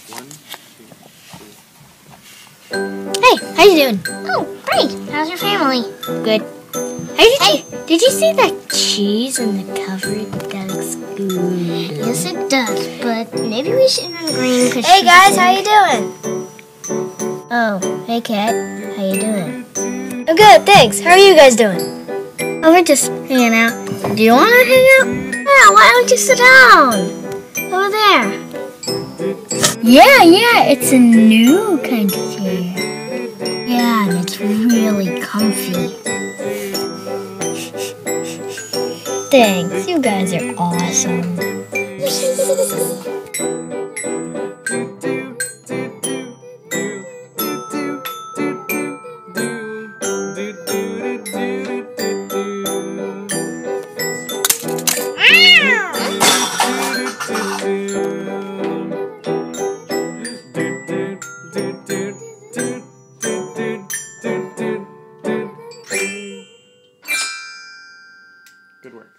1, 2, 3. Hey, how you doing? Oh, great. How's your family? Good. Hey, did you see that cheese in the cover? That looks good. Yes, it does, but maybe we should run green. Hey guys, how you doing? Oh, hey Kat, how you doing? Oh, good, thanks. How are you guys doing? Oh, we're just hanging out. Do you want to hang out? Yeah, why don't you sit down? Over there. Yeah, it's a new kind of chair. Yeah, and it's really comfy. Thanks, you guys are awesome. Good work.